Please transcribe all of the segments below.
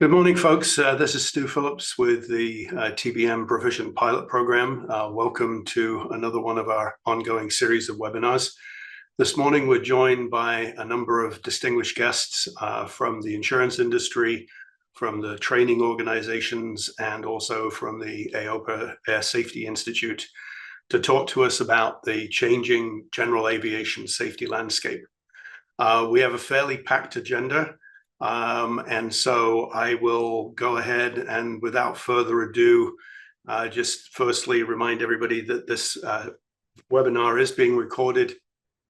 Good morning, folks. This is Stu Phillips with the TBM Proficient Pilot Program. Welcome to another one of our ongoing series of webinars. This morning, we're joined by a number of distinguished guests from the insurance industry, from the training organizations, and also from the AOPA Air Safety Institute to talk to us about the changing general aviation safety landscape. We have a fairly packed agenda. And so I will go ahead and without further ado, just firstly remind everybody that this webinar is being recorded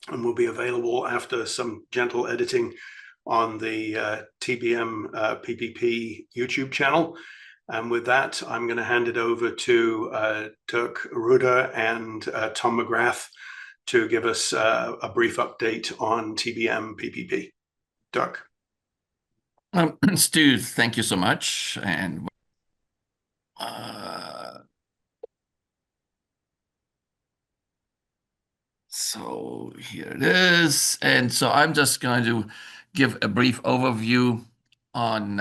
and will be available after some gentle editing on the TBM-PPP YouTube channel. And with that, I'm going to hand it over to Dirk Ruder and Tom McGrath to give us a brief update on TBM-PPP. Dirk. Stu, thank you so much. And so here it is. And so I'm just going to give a brief overview on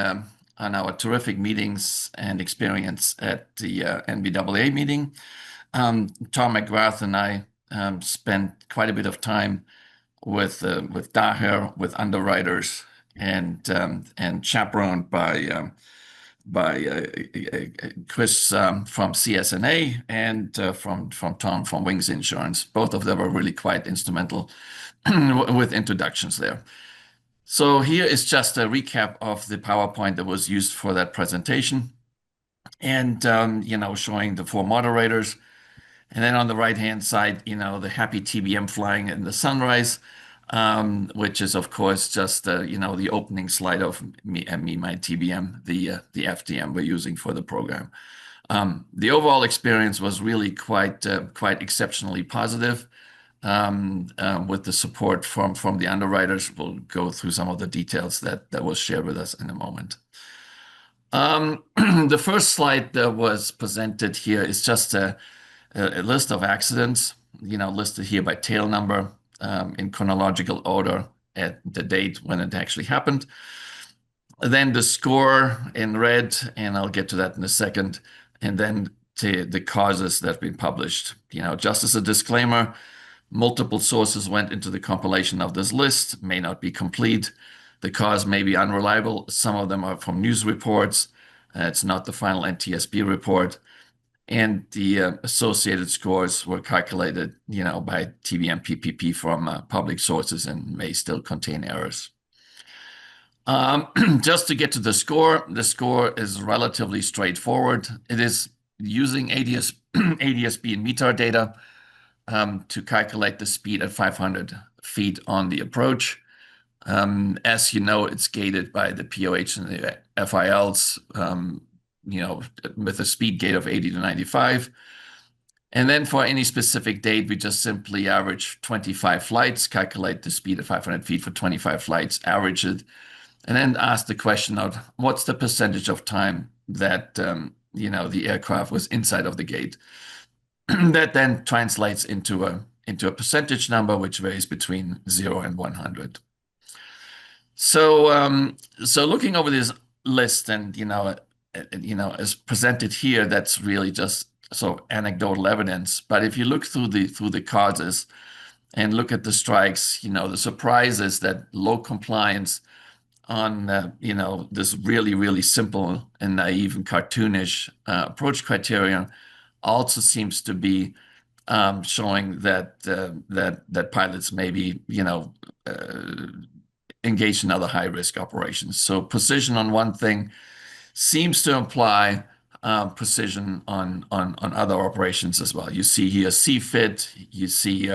our terrific meetings and experience at the NBAA meeting. Tom McGrath and I spent quite a bit of time with Daher, with underwriters, and chaperoned by Chris from CSNA and from Tom from Wings Insurance. Both of them were really quite instrumental with introductions there. So here is just a recap of the PowerPoint that was used for that presentation, and showing the four moderators. And then on the right-hand side, the happy TBM flying in the sunrise, which is, of course, just, the opening slide of me, my TBM, the FDM we're using for the program. The overall experience was really quite exceptionally positive with the support from the underwriters. We'll go through some of the details that was shared with us in a moment. The first slide that was presented here is just a list of accidents, listed here by tail number in chronological order at the date when it actually happened. Then the score in red, and I'll get to that in a second, and then the causes that have been published. Just as a disclaimer, multiple sources went into the compilation of this list, may not be complete. The cause may be unreliable. Some of them are from news reports. It's not the final NTSB report. And the associated scores were calculated, by TBM-PPP from public sources and may still contain errors. Just to get to the score is relatively straightforward. It is using ADS-B and METAR data to calculate the speed at 500 feet on the approach. As you know, it's gated by the POH and the FILs, with a speed gate of 80 to 95. And then for any specific date, we just simply average 25 flights, calculate the speed at 500 feet for 25 flights, average it, and then ask the question of what's the percentage of time that, the aircraft was inside of the gate. That then translates into a percentage number, which varies between 0 and 100. So looking over this list and, as presented here, that's really just sort of anecdotal evidence. But if you look through the causes and look at the strikes, the surprise is that low compliance on this really, really simple and naive and cartoonish approach criterion also seems to be showing that pilots may be engaged in other high-risk operations. So precision on one thing seems to imply precision on other operations as well. You see here CFIT, you see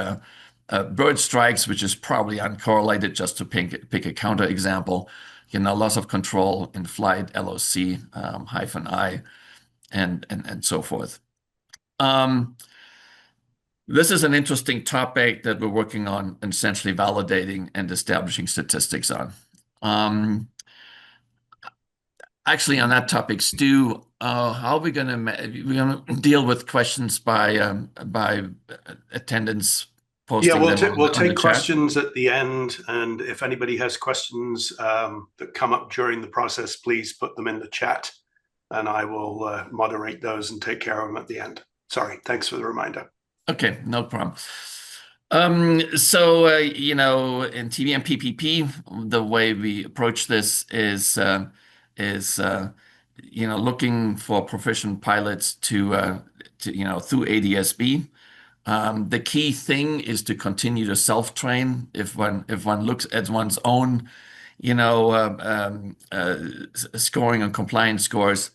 bird strikes, which is probably uncorrelated, just to pick a counter example. Loss of control in flight, LOC, -I, and so forth. This is an interesting topic that we're working on and essentially validating and establishing statistics on. Actually, on that topic, Stu, how are we going to deal with questions by attendance Yeah, posting them we'll on the take chat. questions at the end, and if anybody has questions that come up during the process, please put them in the chat, and I will moderate those and take care of them at the end. Sorry, thanks for the reminder. Okay, no problem. You know, in TBM-PPP, the way we approach this is you know, looking for proficient pilots to you know, through ADSB. The key thing is to continue to self-train. If one looks at one's own, you know, scoring and compliance scores,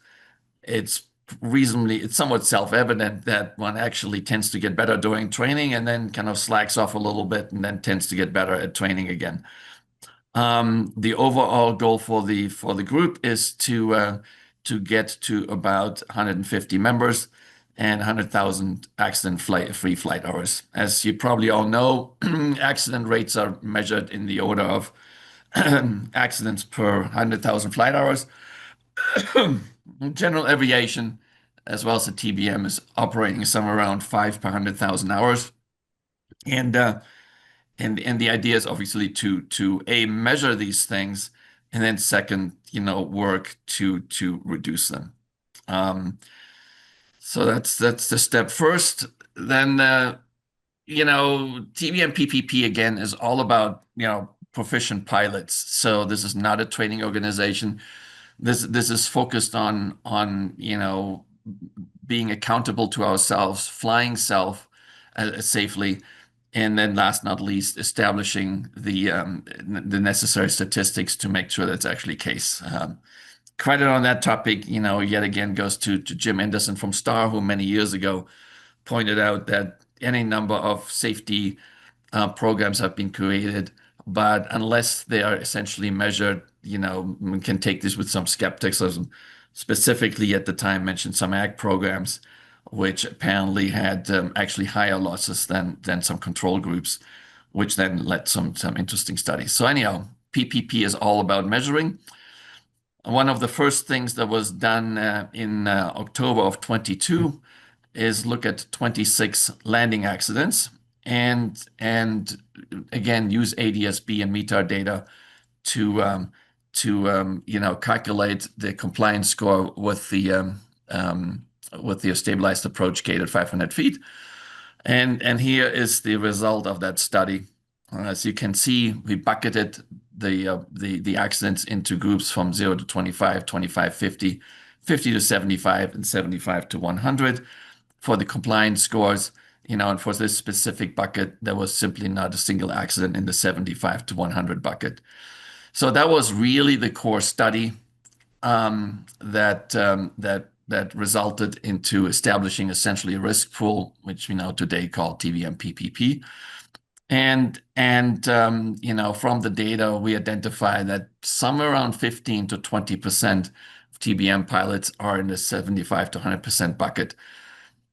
it's it's somewhat self-evident that one actually tends to get better during training and then kind of slacks off a little bit and then tends to get better at training again. The overall goal for the group is to get to about 150 members and 100,000 accident-free flight hours. As you probably all know, accident rates are measured in the order of accidents per 100,000 flight hours. General aviation, as well as the TBM, is operating somewhere around 5 per 100,000 hours. And the idea is obviously to A, measure these things, and then second, you know, work to reduce them. So that's the step first. Then you know, TBM-PPP again is all about, you know, proficient pilots. So this is not a training organization. This is focused on you know, being accountable to ourselves, flying safely, and then last not least, establishing the necessary statistics to make sure that's actually the case. Credit on that topic, you know, yet again goes to Jim Anderson from Star, who many years ago pointed out that any number of safety programs have been created, but unless they are essentially measured, you know, we can take this with some skepticism. Specifically, at the time, mentioned some ag programs, which apparently had actually higher losses than some control groups, which then led some interesting studies. So anyhow, PPP is all about measuring. One of the first things that was done in October of 22 is look at 26 landing accidents and again use ADSB and METAR data to you know, calculate the compliance score with the stabilized approach gate at 500 feet. And here is the result of that study. As you can see, we bucketed the accidents into groups from 0 to 25, 25, 50, 50 to 75, and 75 to 100 for the compliance scores. You know, and for this specific bucket, there was simply not a single accident in the 75 to 100 bucket. So that was really the core study that resulted into establishing essentially a risk pool, which we now today call TBM-PPP. And you know, from the data, we identify that somewhere around 15 to 20% of TBM pilots are in the 75 to 100% bucket.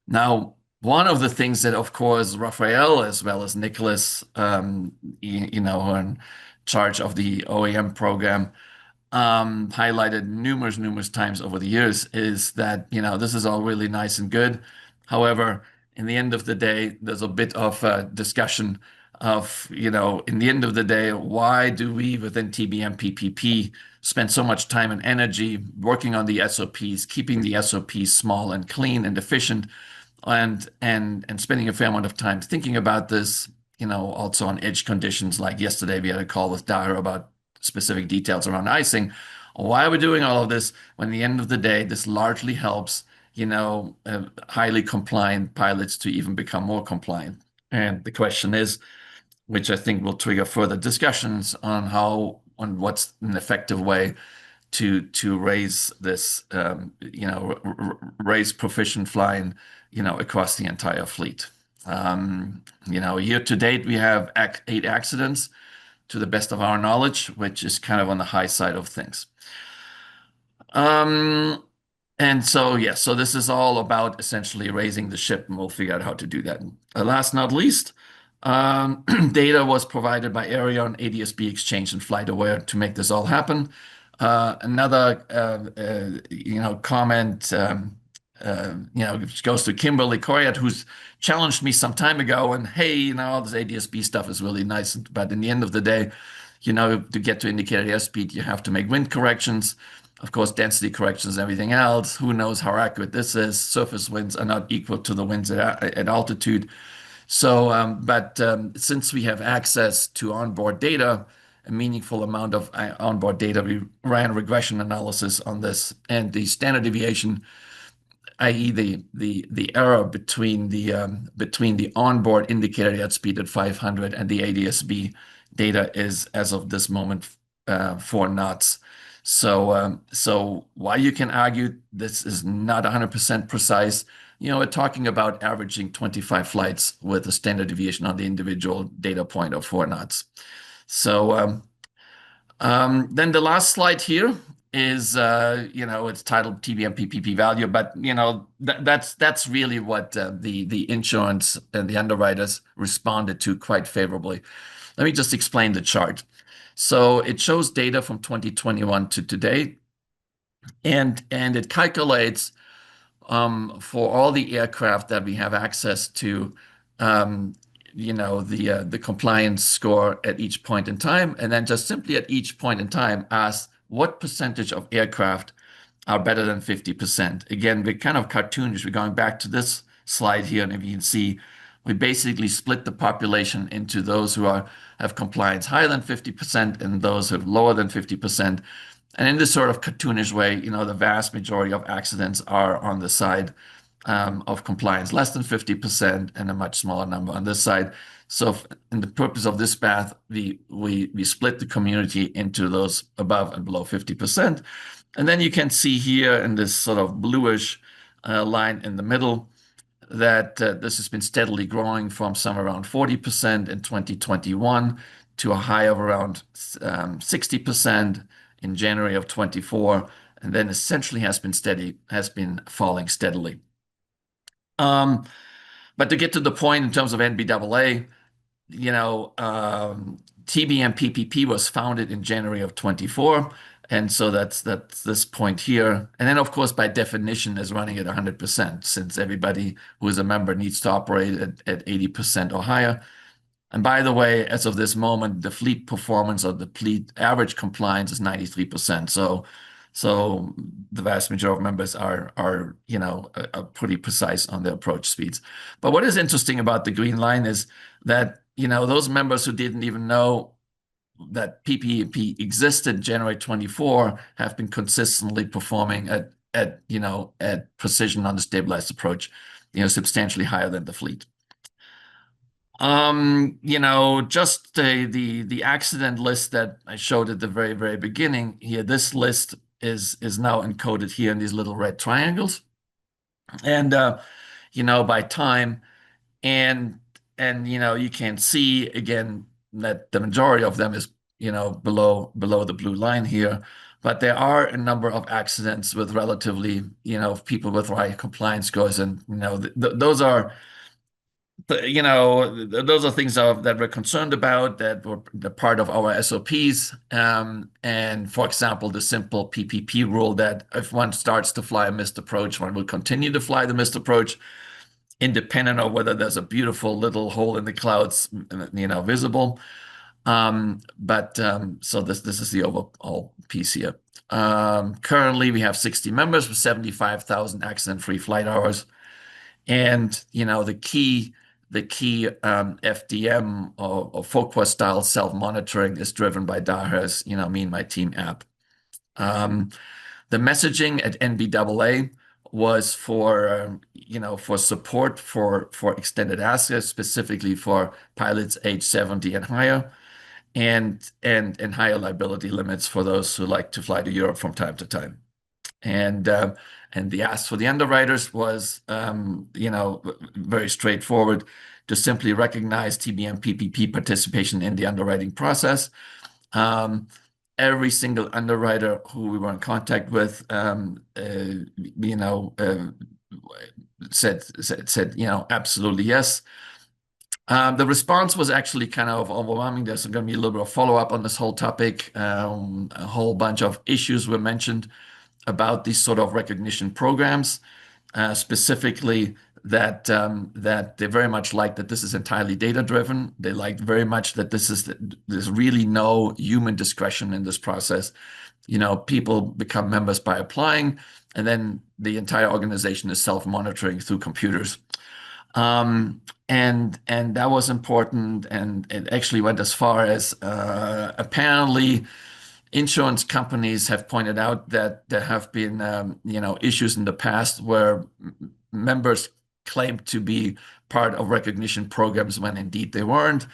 Now, one of the things that, of course, Raphael, as well as Nicholas, you know, in charge of the OEM program, highlighted numerous times over the years is that, you know, this is all really nice and good. However, in the end of the day, there's a bit of a discussion of, you know, in the end of the day, why do we within TBM-PPP spend so much time and energy working on the SOPs, keeping the SOPs small and clean and efficient, and spending a fair amount of time thinking about this, you know, also on edge conditions. Like yesterday, we had a call with Dara about specific details around icing. Why are we doing all of this when at the end of the day, this largely helps, you know, highly compliant pilots to even become more compliant? And the question is, which I think will trigger further discussions on what's an effective way to raise this, you know, raise proficient flying, you know, across the entire fleet. You know, year to date, we have 8 accidents to the best of our knowledge, which is kind of on the high side of things. And so, yeah, so this is all about essentially raising the ship, and we'll figure out how to do that. Last not least, data was provided by Area on ADSB Exchange and FlightAware to make this all happen. Another, you know, comment which goes to Kimberly Coyett, who's challenged me some time ago. And hey, all this ADS-B stuff is really nice, but in the end of the day, to get to indicated airspeed, you have to make wind corrections, of course, density corrections, everything else. Who knows how accurate this is? Surface winds are not equal to the winds at altitude. So, since we have access to onboard data, a meaningful amount of onboard data, we ran regression analysis on this, and the standard deviation, i.e., the error between the onboard indicated airspeed at 500 and the ADS-B data is, as of this moment, 4 knots. So while you can argue this is not 100% precise, we're talking about averaging 25 flights with a standard deviation on the individual data point of 4 knots. So then the last slide here is, it's titled TBM-PPP value, but that's really what the insurance and the underwriters responded to quite favorably. Let me just explain the chart. So it shows data from 2021 to today, and it calculates for all the aircraft that we have access to, the compliance score at each point in time, and then just simply at each point in time ask what percentage of aircraft are better than 50%. Again, we're kind of cartoonish. We're going back to this slide here, and if you can see, we basically split the population into those who have compliance higher than 50% and those who have lower than 50%. And in this sort of cartoonish way, the vast majority of accidents are on the side of compliance less than 50% and a much smaller number on this side. So in the purpose of this math, we split the community into those above and below 50%. And then you can see here in this sort of bluish line in the middle that this has been steadily growing from somewhere around 40% in 2021 to a high of around 60% in January of 24, and then essentially has been falling steadily. But to get to the point in terms of NBAA, TBM-PPP was founded in January of 24, and so that's this point here. And then, of course, by definition, is running at 100%, since everybody who is a member needs to operate at 80% or higher. And by the way, as of this moment, the fleet performance of the fleet average compliance is 93%. So the vast majority of members are pretty precise on their approach speeds. But what is interesting about the green line is that, those members who didn't even know that PPP existed January 24 have been consistently performing at precision on the stabilized approach, substantially higher than the fleet. Just the accident list that I showed at the very, very beginning here, this list is now encoded here in these little red triangles. And, by time, and you can see again that the majority of them is, below the blue line here. But there are a number of accidents with relatively, people with high compliance scores. And, those are things that we're concerned about, that were the part of our SOPs. And for example, the simple PPP rule that if one starts to fly a missed approach, one will continue to fly the missed approach, independent of whether there's a beautiful little hole in the clouds, visible. So this is the overall piece here. Currently, we have 60 members with 75,000 accident-free flight hours. And, the key FDM or Focus style self-monitoring is driven by DAHR's, Me and My Team app. The messaging at NBAA was for support for extended access, specifically for pilots age 70 and higher, and higher liability limits for those who like to fly to Europe from time to time. And the ask for the underwriters was, very straightforward, to simply recognize TBM-PPP participation in the underwriting process. Every single underwriter who we were in contact with, said, absolutely yes. The response was actually kind of overwhelming. There's going to be a little bit of follow-up on this whole topic. A whole bunch of issues were mentioned about these sort of recognition programs. specifically that they very much like that this is entirely data driven. They like very much that there's really no human discretion in this process. People become members by applying, and then the entire organization is self-monitoring through computers. And that was important, and it actually went as far as apparently insurance companies have pointed out that there have been issues in the past where members claimed to be part of recognition programs when indeed they weren't.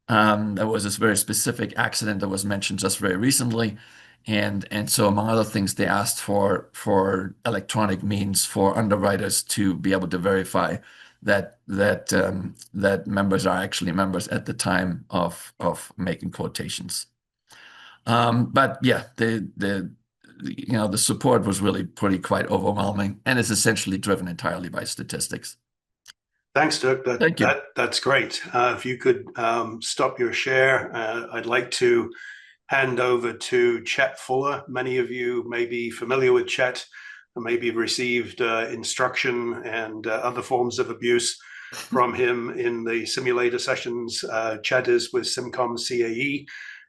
There was this very specific accident that was mentioned just very recently. And so among other things, they asked for electronic means for underwriters to be able to verify that members are actually members at the time of making quotations. But yeah, the support was really pretty quite overwhelming, and it's essentially driven entirely by statistics. Thanks, Dirk. Thank you. That's great. If you could stop your share, I'd like to hand over to Chet Fuller. Many of you may be familiar with Chet, and maybe received instruction and other forms of abuse from him in the simulator sessions. Chet is with Simcom CAE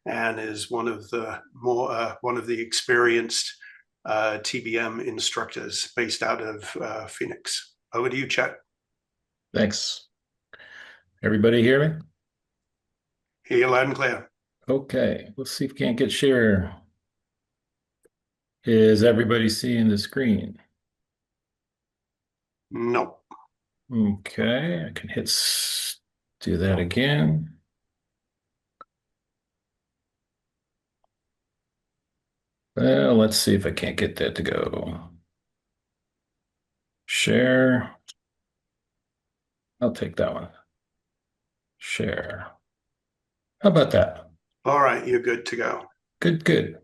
and is one of the experienced TBM instructors based out of Phoenix. Over to you, Chet. Thanks. Everybody hear me? Hear you loud and clear. Okay, let's see if we can't get share. Is everybody seeing the screen? No. Okay, I can do that again. Well, let's see if I can't get that to go. Share. I'll take that one. Share. How about that? All right, you're good to go. Good.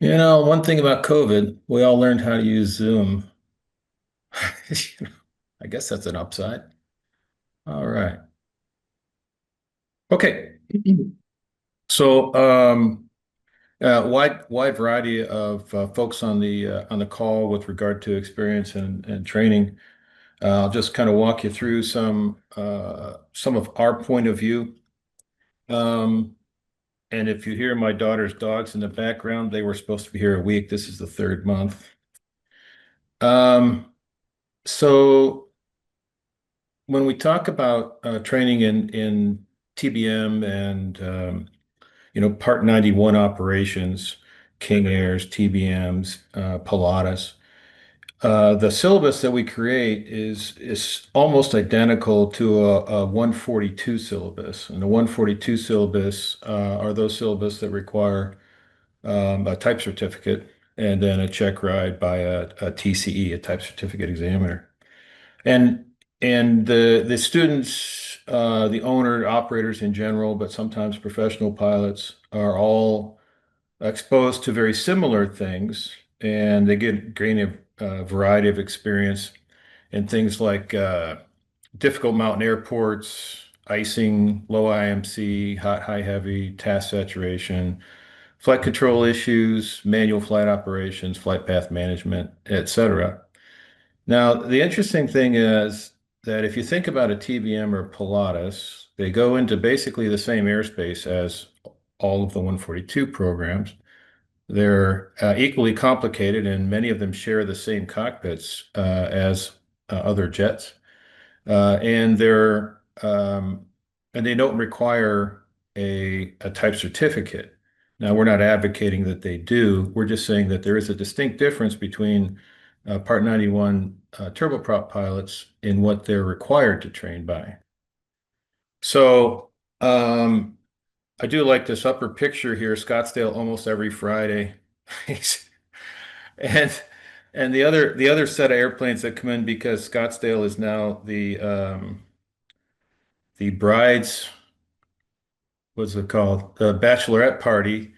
One thing about COVID, we all learned how to use Zoom. I guess that's an upside. All right. Okay. So, wide variety of folks on the call with regard to experience and training. I'll just kind of walk you through some of our point of view. And if you hear my daughter's dogs in the background, they were supposed to be here a week. This is the third month. So when we talk about training in TBM and Part 91 operations, King Airs, TBMs, Pilatus, the syllabus that we create is almost identical to a 142 syllabus. And the 142 syllabus are those syllabus that require a type certificate and then a check ride by a TCE, a type certificate examiner. And the students, the owner, operators in general, but sometimes professional pilots are all exposed to very similar things, and they gain a variety of experience in things like difficult mountain airports, icing, low IMC, hot, high, heavy, task saturation, flight control issues, manual flight operations, flight path management, etc. Now, the interesting thing is that if you think about a TBM or Pilatus, they go into basically the same airspace as all of the 142 programs. They're equally complicated, and many of them share the same cockpits as other jets. And they don't require a type certificate. Now, we're not advocating that they do. We're just saying that there is a distinct difference between Part 91 turboprop pilots in what they're required to train by. So I do like this upper picture here, Scottsdale almost every Friday. And the other set of airplanes that come in, because Scottsdale is now the bride's, what's it called? The bachelorette party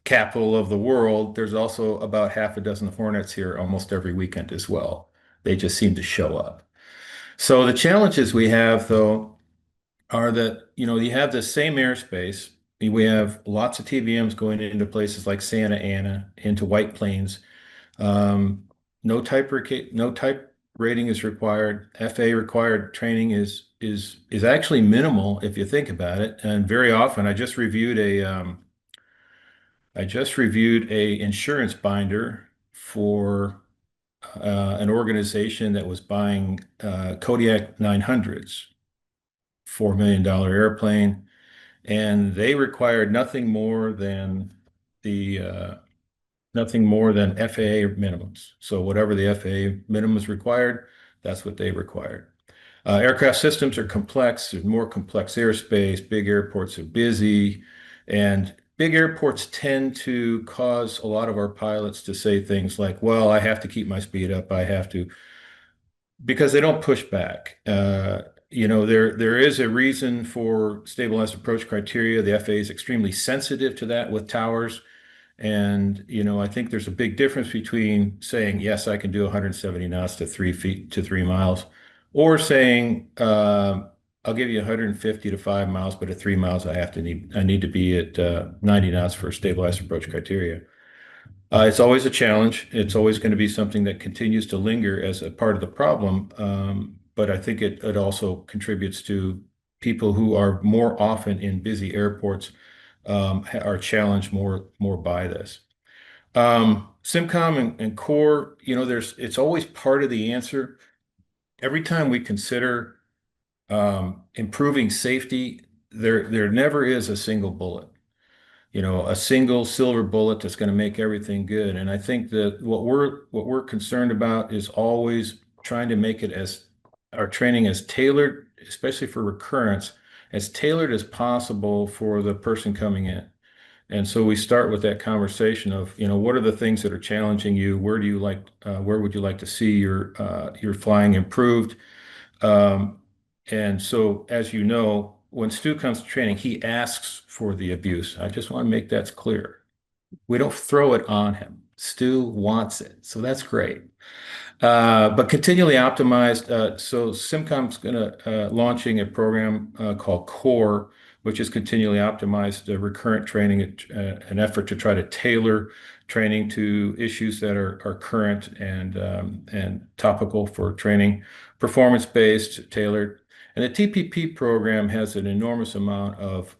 capital of the world. There's also about half a dozen Hornets here almost every weekend as well. They just seem to show up. So the challenges we have, though, are that, you have the same airspace. We have lots of TBMs going into places like Santa Ana, into White Plains. No type rating is required. FAA required training is actually minimal if you think about it. And very often, I just reviewed a insurance binder for an organization that was buying Kodiak 900s, $4 million airplane, and they required nothing more than FAA minimums. So whatever the FAA minimums required, that's what they required. Aircraft systems are complex. There's more complex airspace. Big airports are busy, and big airports tend to cause a lot of our pilots to say things like, "Well, I have to keep my speed up. I have to," because they don't push back. There is a reason for stabilized approach criteria. The FAA is extremely sensitive to that with towers. And, I think there's a big difference between saying, yes, I can do 170 knots to 3 feet to 3 miles, or saying, I'll give you 150 to 5 miles, but at 3 miles, I need to be at 90 knots for stabilized approach criteria. It's always a challenge. It's always going to be something that continues to linger as a part of the problem. But I think it also contributes to people who are more often in busy airports are challenged more by this. Simcom and core, it's always part of the answer. Every time we consider improving safety, there never is a single bullet, a single silver bullet that's going to make everything good. And I think that what we're concerned about is always trying to make it as our training as tailored, especially for recurrence, as tailored as possible for the person coming in. And so we start with that conversation of, what are the things that are challenging you? Where would you like to see your flying improved? And so, as you know, when Stu comes to training, he asks for the abuse. I just want to make that clear. We don't throw it on him. Stu wants it. So that's great. But continually optimized. So Simcom's going to launching a program called Core, which is continually optimized recurrent training, an effort to try to tailor training to issues that are current and topical for training, performance-based, tailored. And the TPP program has an enormous amount of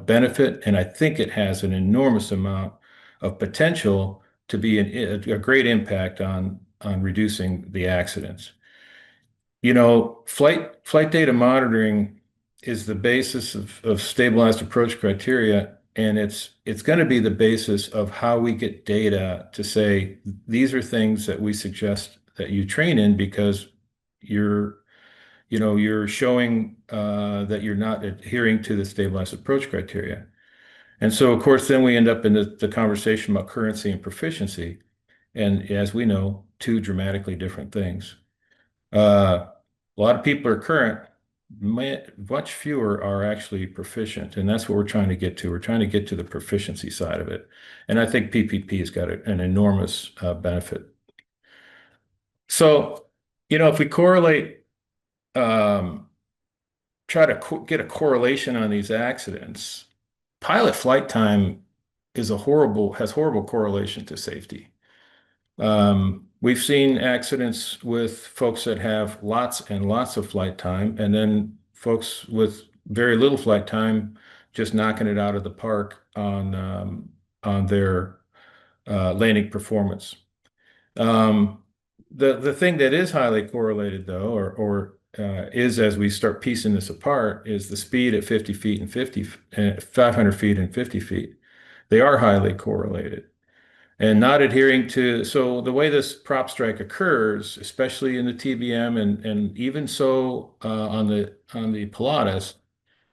benefit, and I think it has an enormous amount of potential to be a great impact on reducing the accidents. Flight data monitoring is the basis of stabilized approach criteria, and it's going to be the basis of how we get data to say these are things that we suggest that you train in because you're showing that you're not adhering to the stabilized approach criteria. And so, of course, then we end up in the conversation about currency and proficiency. And as we know, two dramatically different things. A lot of people are current, much fewer are actually proficient. And that's what we're trying to get to. We're trying to get to the proficiency side of it. And I think PPP has got an enormous benefit. So, if we correlate, try to get a correlation on these accidents, pilot flight time has horrible correlation to safety. We've seen accidents with folks that have lots and lots of flight time, and then folks with very little flight time just knocking it out of the park on their landing performance. The thing that is highly correlated, though, or is as we start piecing this apart, is the speed at 50 feet and 500 feet and 50 feet. They are highly correlated. And not adhering to, so the way this prop strike occurs, especially in the TBM and even so on the Pilatus,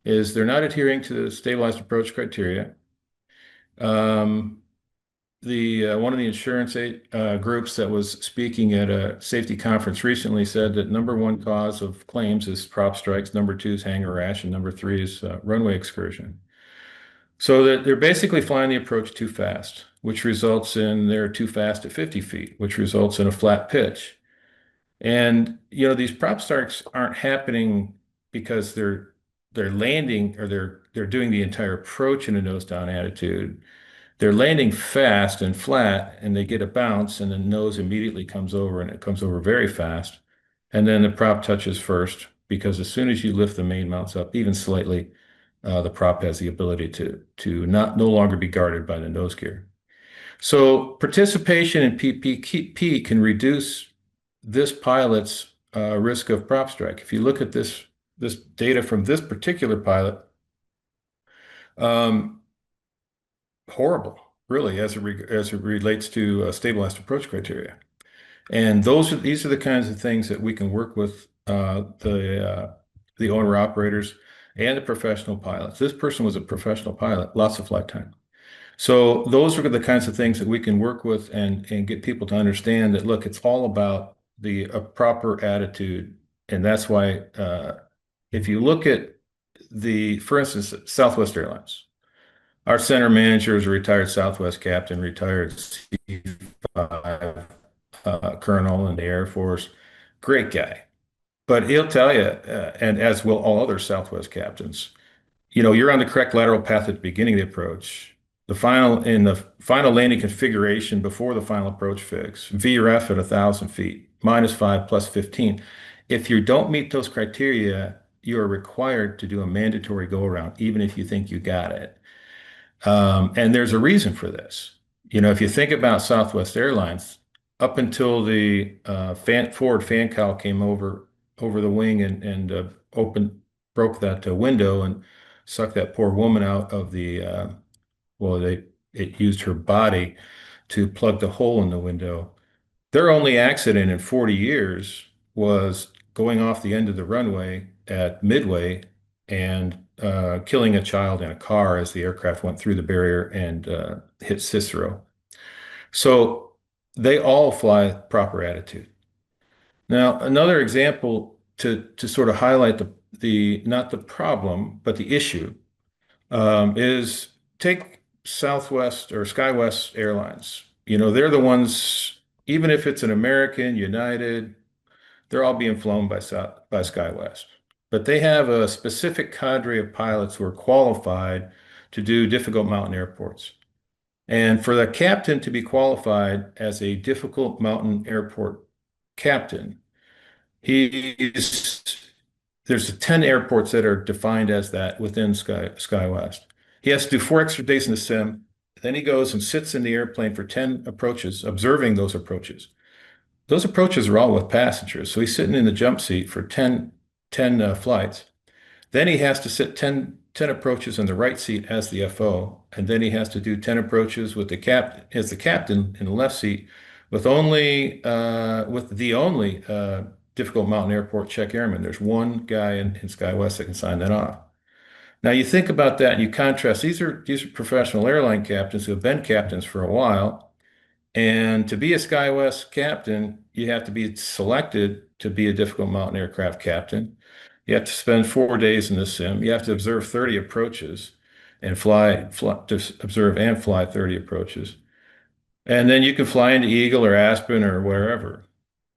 is they're not adhering to the stabilized approach criteria. One of the insurance groups that was speaking at a safety conference recently said that number one cause of claims is prop strikes, number two is hangar rash, and number three is runway excursion. So that they're basically flying the approach too fast, which results in they're too fast at 50 feet, which results in a flat pitch. And these prop strikes aren't happening because they're landing or they're doing the entire approach in a nose down attitude. they're landing fast and flat, and they get a bounce, and the nose immediately comes over, and it comes over very fast. And then the prop touches first, because as soon as you lift the main mounts up, even slightly, the prop has the ability to no longer be guarded by the nose gear. So participation in PPP can reduce this pilot's risk of prop strike. If you look at this data from this particular pilot, horrible, really, as it relates to stabilized approach criteria. And these are the kinds of things that we can work with the owner operators and the professional pilots. This person was a professional pilot, lots of flight time. So those are the kinds of things that we can work with and get people to understand that, look, it's all about a proper attitude. And that's why if you look at for instance, Southwest Airlines, our center manager is a retired Southwest captain, retired C5 colonel in the Air Force, great guy. But he'll tell you, and as will all other Southwest captains, you're on the correct lateral path at the beginning of the approach. The final landing configuration before the final approach fix, VRF at 1,000 feet, -5 +15. If you don't meet those criteria, you are required to do a mandatory go around, even if you think you got it. And there's a reason for this. If you think about Southwest Airlines, up until the forward fan cowl came over the wing and broke that window and sucked that poor woman out of it used her body to plug the hole in the window. Their only accident in 40 years was going off the end of the runway at Midway and killing a child in a car as the aircraft went through the barrier and hit Cicero. So they all fly proper attitude. Now, another example to sort of highlight not the problem, but the issue is take Southwest or SkyWest Airlines. They're the ones, even if it's an American, United, they're all being flown by SkyWest. But they have a specific cadre of pilots who are qualified to do difficult mountain airports. And for the captain to be qualified as a difficult mountain airport captain, there's 10 airports that are defined as that within SkyWest. He has to do 4 extra days in the sim. Then he goes and sits in the airplane for 10 approaches, observing those approaches. Those approaches are all with passengers. So he's sitting in the jump seat for 10 flights. Then he has to sit 10 approaches in the right seat as the FO. And then he has to do 10 approaches with the captain in the left seat with the only difficult mountain airport check airman. There's one guy in SkyWest that can sign that off. Now you think about that and you contrast, these are professional airline captains who have been captains for a while. And to be a SkyWest captain, you have to be selected to be a difficult mountain aircraft captain. You have to spend 4 days in the sim. You have to observe 30 approaches and to observe and fly 30 approaches. And then you can fly into Eagle or Aspen or wherever.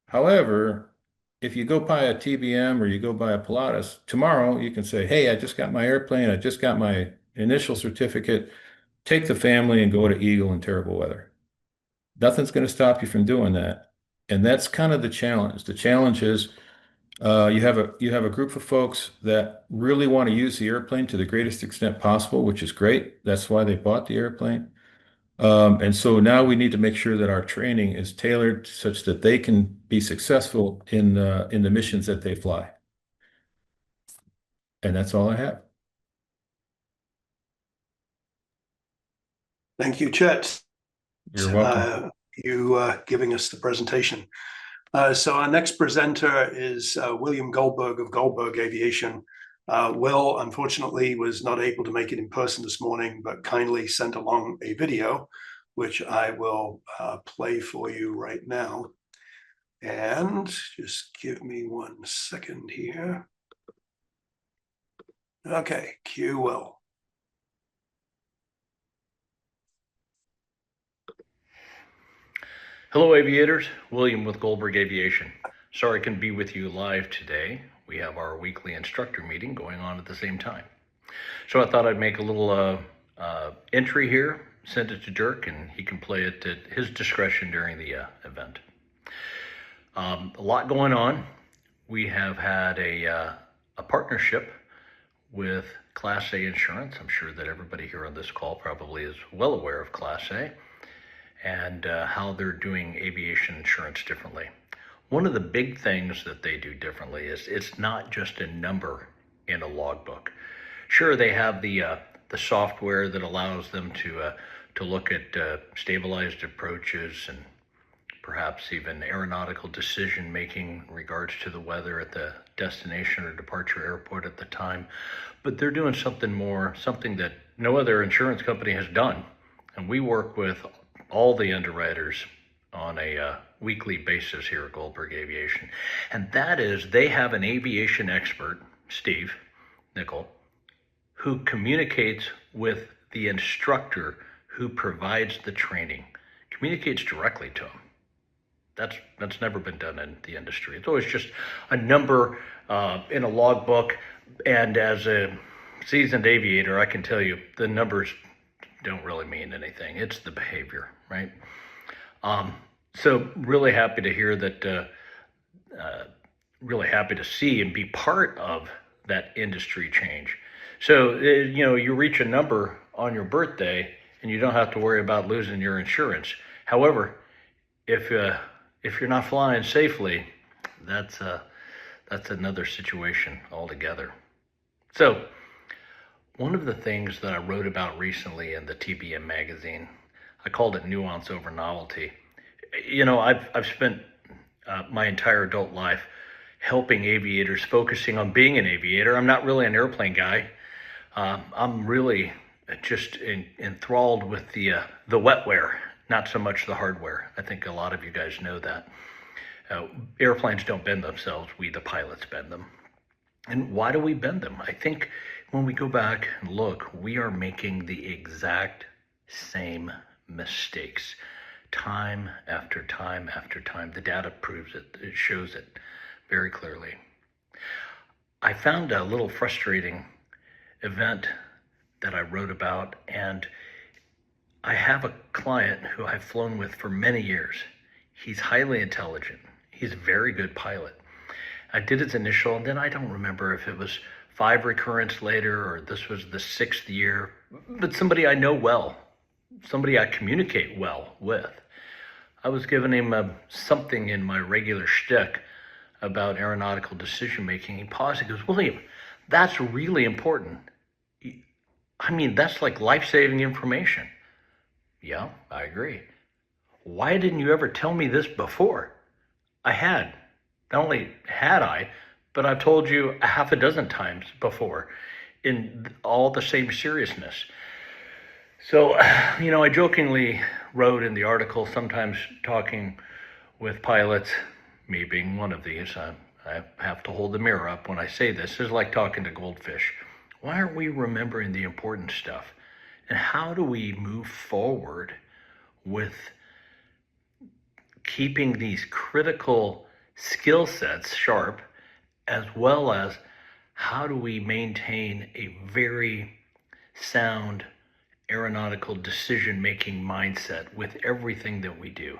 However, if you go buy a TBM or you go buy a Pilatus, tomorrow you can say, hey, I just got my airplane. I just got my initial certificate. Take the family and go to Eagle in terrible weather. Nothing's going to stop you from doing that. And that's kind of the challenge. The challenge is you have a group of folks that really want to use the airplane to the greatest extent possible, which is great. That's why they bought the airplane. And so now we need to make sure that our training is tailored such that they can be successful in the missions that they fly. And that's all I have. Thank you, Chet. You're welcome. Giving us the presentation. So our next presenter is William Goldberg of Goldberg Aviation. Will, unfortunately, was not able to make it in person this morning, but kindly sent along a video, which I will play for you right now. And just give me 1 second here. Okay, cue Will. Hello, aviators. William with Goldberg Aviation. Sorry I couldn't be with you live today. We have our weekly instructor meeting going on at the same time. So I thought I'd make a little entry here send it to Dirk, and he can play it at his discretion during the event. A lot going on. We have had a partnership with Class A Insurance. I'm sure that everybody here on this call probably is well aware of Class A and how they're doing aviation insurance differently. One of the big things that they do differently is it's not just a number in a logbook. Sure, they have the software that allows them to look at stabilized approaches and perhaps even aeronautical decision making in regards to the weather at the destination or departure airport at the time. But they're doing something more, something that no other insurance company has done. And we work with all the underwriters on a weekly basis here at Goldberg Aviation. And that is, they have an aviation expert, Steve Nickel, who communicates with the instructor who provides the training, communicates directly to him. That's never been done in the industry. It's always just a number in a logbook. And as a seasoned aviator, I can tell you the numbers don't really mean anything. It's the behavior, right? So really happy to hear that, really happy to see and be part of that industry change. So, you reach a number on your birthday and you don't have to worry about losing your insurance. However, if you're not flying safely, that's another situation altogether. So, one of the things that I wrote about recently in the TBM magazine, I called it nuance over novelty. I've spent my entire adult life helping aviators, focusing on being an aviator. I'm not really an airplane guy. I'm really just enthralled with the wetware, not so much the hardware. I think a lot of you guys know that. Airplanes don't bend themselves. We, the pilots, bend them. And why do we bend them? I think when we go back and look, we are making the exact same mistakes time after time after time. The data proves it. It shows it very clearly. I found a little frustrating event that I wrote about, and I have a client who I've flown with for many years. He's highly intelligent. He's a very good pilot. I did his initial, and then I don't remember if it was 5 recurrents later or this was the 6th year, but somebody I know well, somebody I communicate well with. I was giving him something in my regular shtick about aeronautical decision making. He paused, he goes, "William, that's really important. I mean, that's like life-saving information." Yeah, I agree. Why didn't you ever tell me this before? I had. Not only had I, but I've told you a half a dozen times before in all the same seriousness. So, I jokingly wrote in the article, sometimes talking with pilots, me being one of these, I have to hold the mirror up when I say this. It's like talking to goldfish. Why aren't we remembering the important stuff? And how do we move forward with keeping these critical skill sets sharp, as well as how do we maintain a very sound aeronautical decision-making mindset with everything that we do?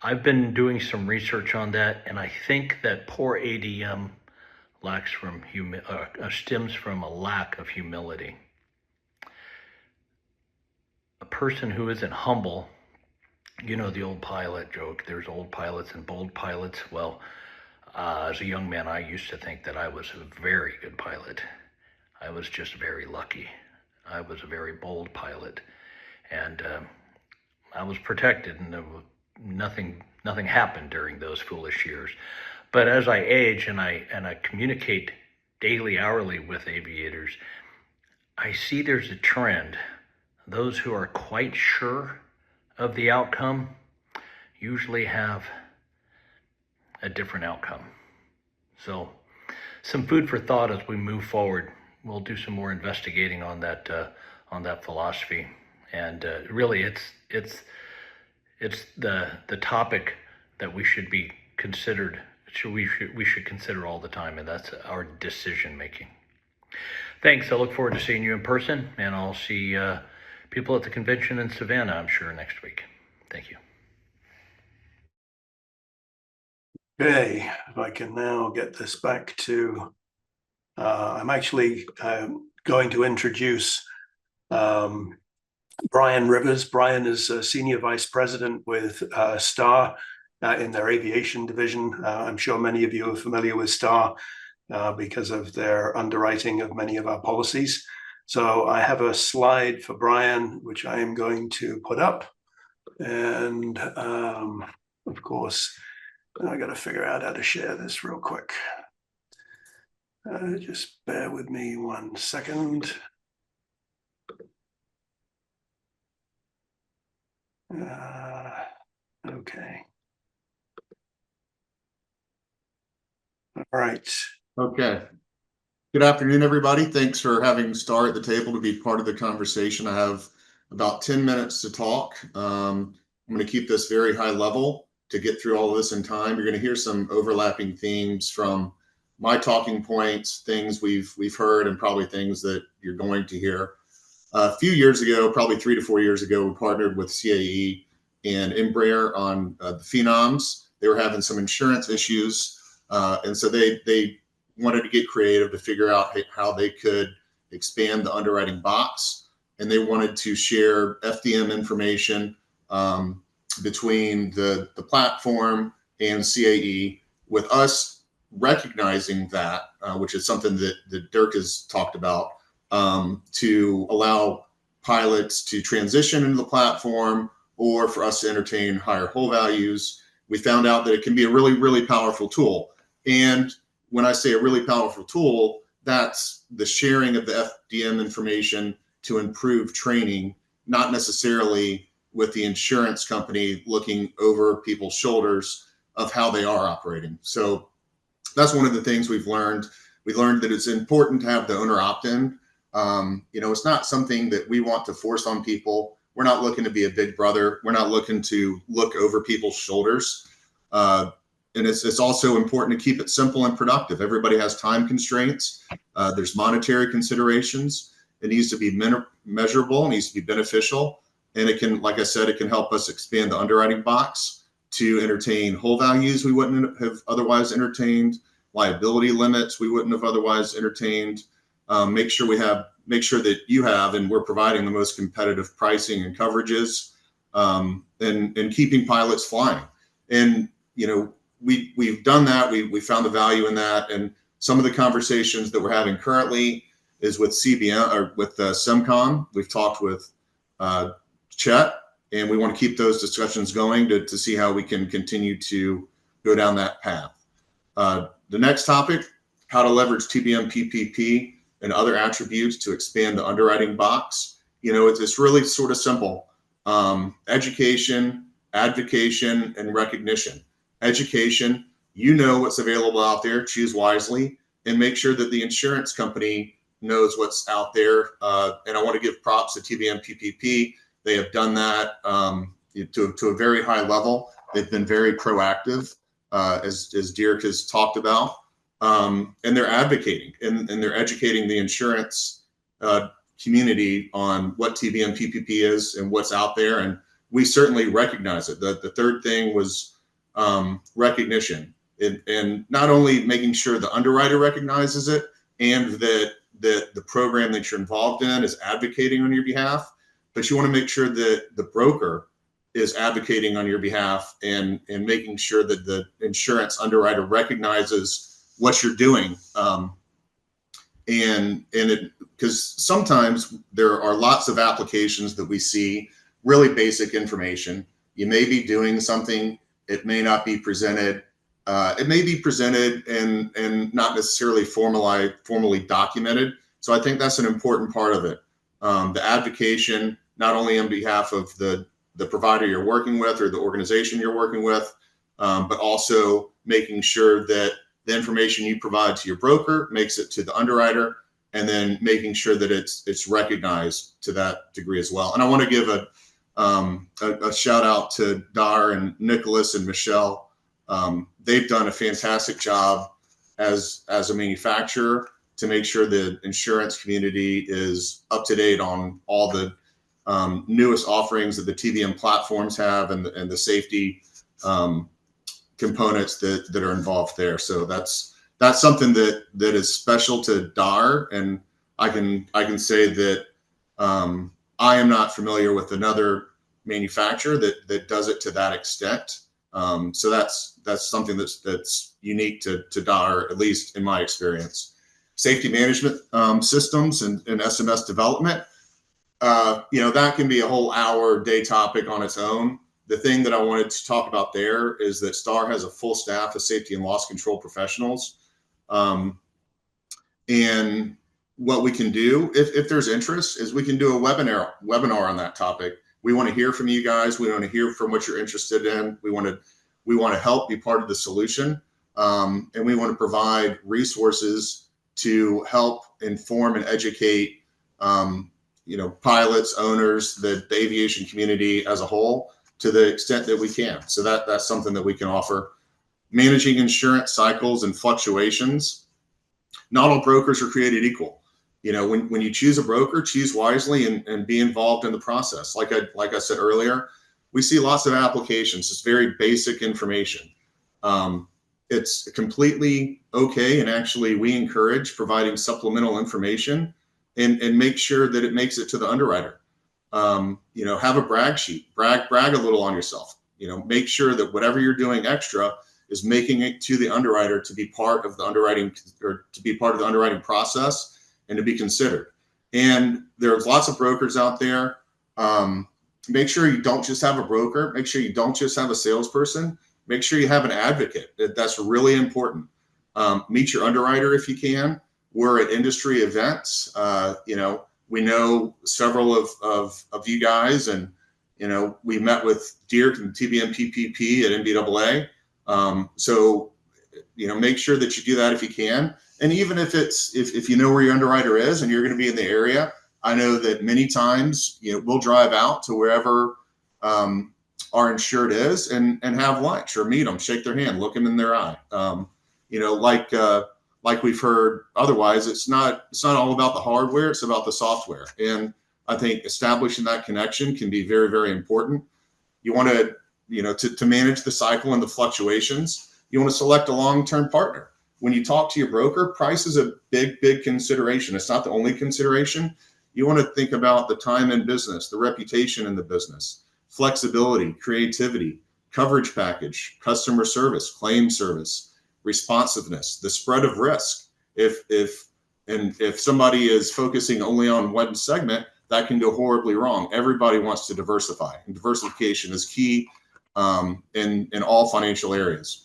I've been doing some research on that, and I think that poor ADM stems from a lack of humility. A person who isn't humble, the old pilot joke, there's old pilots and bold pilots. Well, as a young man, I used to think that I was a very good pilot. I was just very lucky. I was a very bold pilot, and I was protected, and nothing happened during those foolish years. But as I age and I communicate daily, hourly with aviators, I see there's a trend. Those who are quite sure of the outcome usually have a different outcome. So some food for thought as we move forward. We'll do some more investigating on that philosophy. And really it's the topic that we should be considered. We should consider all the time, and that's our decision making. Thanks. I look forward to seeing you in person, and I'll see people at the convention in Savannah, I'm sure, next week. Thank you. Okay, if I can now get this back to, I'm actually going to introduce Brian Rivers. Brian is a Senior Vice President with STAR in their aviation division. I'm sure many of you are familiar with STAR because of their underwriting of many of our policies. So I have a slide for Brian, which I am going to put up. And of course, I got to figure out how to share this real quick. Just bear with me 1 second. Okay. All right. Okay. Good afternoon, everybody. Thanks for having STAR at the table to be part of the conversation. I have about 10 minutes to talk. I'm going to keep this very high level to get through all of this in time. You're going to hear some overlapping themes from my talking points, things we've heard, and probably things that you're going to hear. A few years ago, probably 3 to 4 years ago, we partnered with CAE and Embraer on the Phenoms. They were having some insurance issues, and so they wanted to get creative to figure out how they could expand the underwriting box, and they wanted to share FDM information between the platform and CAE, with us recognizing that, which is something that Dirk has talked about, to allow pilots to transition into the platform or for us to entertain higher hull values. We found out that it can be a really, really powerful tool. And when I say a really powerful tool, that's the sharing of the FDM information to improve training, not necessarily with the insurance company looking over people's shoulders of how they are operating. So that's one of the things we've learned. We learned that it's important to have the owner opt-in. It's not something that we want to force on people. We're not looking to be a big brother. We're not looking to look over people's shoulders. And it's also important to keep it simple and productive. Everybody has time constraints. There's monetary considerations. It needs to be measurable, it needs to be beneficial. And it can, like I said, it can help us expand the underwriting box to entertain hull values we wouldn't have otherwise entertained, liability limits we wouldn't have otherwise entertained. Make sure that you have, and we're providing the most competitive pricing and coverages, and keeping pilots flying. And, we've done that. We found the value in that. And some of the conversations that we're having currently is with CBM or with Simcom. We've talked with Chet, and we want to keep those discussions going to see how we can continue to go down that path. The next topic, how to leverage TBM-PPP and other attributes to expand the underwriting box. It's really sort of simple. Education, advocation, and recognition. Education, what's available out there, choose wisely, and make sure that the insurance company knows what's out there. And I want to give props to TBM-PPP. They have done that to a very high level. They've been very proactive, as Dirk has talked about. And they're advocating and they're educating the insurance community on what TBM-PPP is and what's out there. And we certainly recognize it. The third thing was recognition, and not only making sure the underwriter recognizes it and that the program that you're involved in is advocating on your behalf, but you want to make sure that the broker is advocating on your behalf and making sure that the insurance underwriter recognizes what you're doing. Because sometimes there are lots of applications that we see, really basic information. You may be doing something, it may not be presented. It may be presented and not necessarily formally documented. So I think that's an important part of it. The advocation, not only on behalf of the provider you're working with or the organization you're working with, but also making sure that the information you provide to your broker makes it to the underwriter, and then making sure that it's recognized to that degree as well. And I want to give a shout out to Dar and Nicholas and Michelle. They've done a fantastic job as a manufacturer to make sure the insurance community is up to date on all the newest offerings that the TBM platforms have and the safety components that are involved there. So that's something that is special to DAR, and I can say that I am not familiar with another manufacturer that does it to that extent. So that's something that's unique to DAR, at least in my experience. Safety management systems and SMS development. That can be a whole hour day topic on its own. The thing that I wanted to talk about there is that STAR has a full staff of safety and loss control professionals. And what we can do, if there's interest, is we can do a webinar on that topic. We want to hear from you guys. We want to hear from what you're interested in. We want to help be part of the solution. And we want to provide resources to help inform and educate pilots, owners, the aviation community as a whole, to the extent that we can. So that's something that we can offer. Managing insurance cycles and fluctuations. Not all brokers are created equal. When you choose a broker, choose wisely and be involved in the process. Like I said earlier, we see lots of applications. It's very basic information. It's completely okay, and actually we encourage providing supplemental information and make sure that it makes it to the underwriter. Have a brag sheet, brag a little on yourself. Make sure that whatever you're doing extra is making it to the underwriter to be part of the underwriting, or to be part of the underwriting process and to be considered. And there's lots of brokers out there. Make sure you don't just have a broker. Make sure you don't just have a salesperson. Make sure you have an advocate. That's really important. Meet your underwriter if you can. We're at industry events. We know several of you guys, and we met with Dirk and TBM-PPP at NBAA. So make sure that you do that if you can. And even if if you know where your underwriter is and you're going to be in the area, I know that many times we'll drive out to wherever our insured is and have lunch or meet them, shake their hand, look them in their eye. Like we've heard otherwise, it's not all about the hardware, it's about the software. And I think establishing that connection can be very, very important. You want to manage the cycle and the fluctuations, you want to select a long-term partner. When you talk to your broker, price is a big, big consideration. It's not the only consideration. You want to think about the time in business, the reputation in the business, flexibility, creativity, coverage package, customer service, claim service, responsiveness, the spread of risk. If somebody is focusing only on one segment, that can go horribly wrong. Everybody wants to diversify, and diversification is key in all financial areas.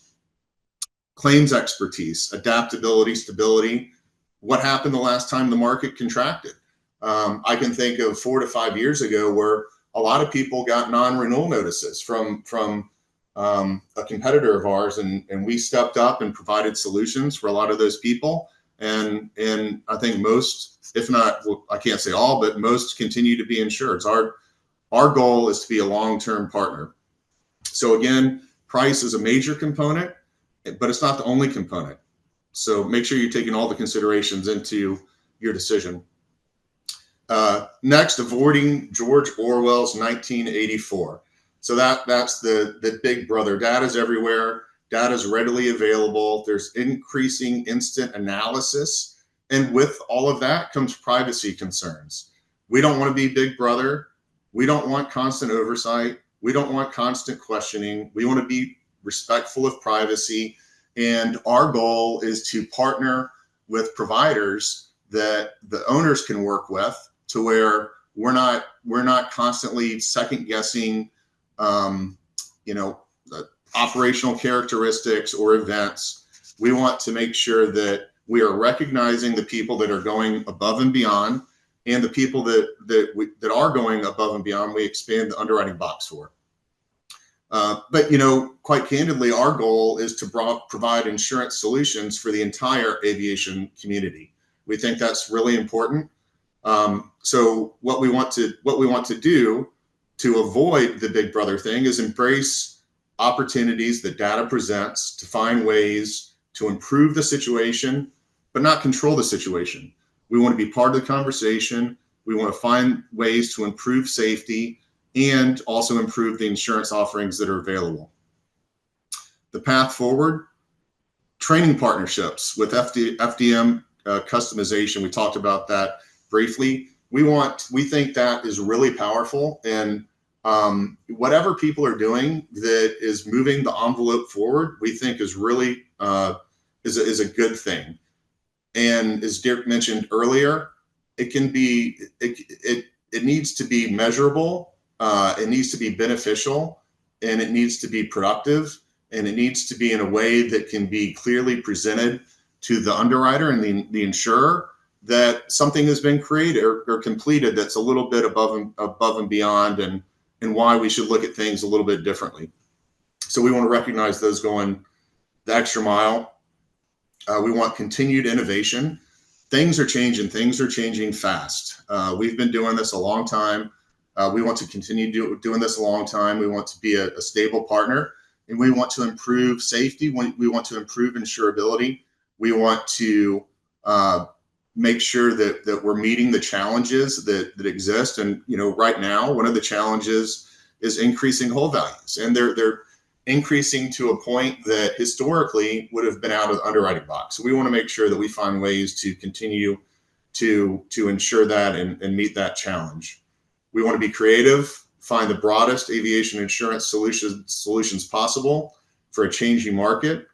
Claims expertise, adaptability, stability. What happened the last time the market contracted? I can think of 4 to 5 years ago where a lot of people got non-renewal notices from a competitor of ours, and we stepped up and provided solutions for a lot of those people. And I think most, if not, well, I can't say all, but most continue to be insured. Our goal is to be a long-term partner. So again, price is a major component, but it's not the only component. So make sure you're taking all the considerations into your decision. Next, avoiding George Orwell's 1984. So that's the big brother. Data's everywhere. Data's readily available. There's increasing instant analysis. And with all of that comes privacy concerns. We don't want to be big brother. We don't want constant oversight. We don't want constant questioning. We want to be respectful of privacy. And our goal is to partner with providers that the owners can work with, to where we're not constantly second guessing operational characteristics or events. We want to make sure that we are recognizing the people that are going above and beyond, and the people that are going above and beyond, we expand the underwriting box for. But quite candidly, our goal is to provide insurance solutions for the entire aviation community. We think that's really important. So what we want to do to avoid the big brother thing is embrace opportunities that data presents to find ways to improve the situation, but not control the situation. We want to be part of the conversation. We We want to find ways to improve safety and also improve the insurance offerings that are available. The path forward, training partnerships with FDM customization. We talked about that briefly. We think that is really powerful, and whatever people are doing that is moving the envelope forward, we think is really is a good thing. And as Dirk mentioned earlier, it needs to be measurable, it needs to be beneficial, and it needs to be productive, and it needs to be in a way that can be clearly presented to the underwriter and the insurer that something has been created or completed that's a little bit above and beyond, and why we should look at things a little bit differently. So we want to recognize those going the extra mile. We want continued innovation. Things are changing fast. We've been doing this a long time. We want to continue doing this a long time. We want to be a stable partner, and we want to improve safety. We want to improve insurability. We want to make sure that we're meeting the challenges that exist. And right now, one of the challenges is increasing hull values, and they're increasing to a point that historically would have been out of the underwriting box. So we want to make sure that we find ways to continue to ensure that and meet that challenge. We want to be creative, find the broadest aviation insurance solutions possible for a changing market,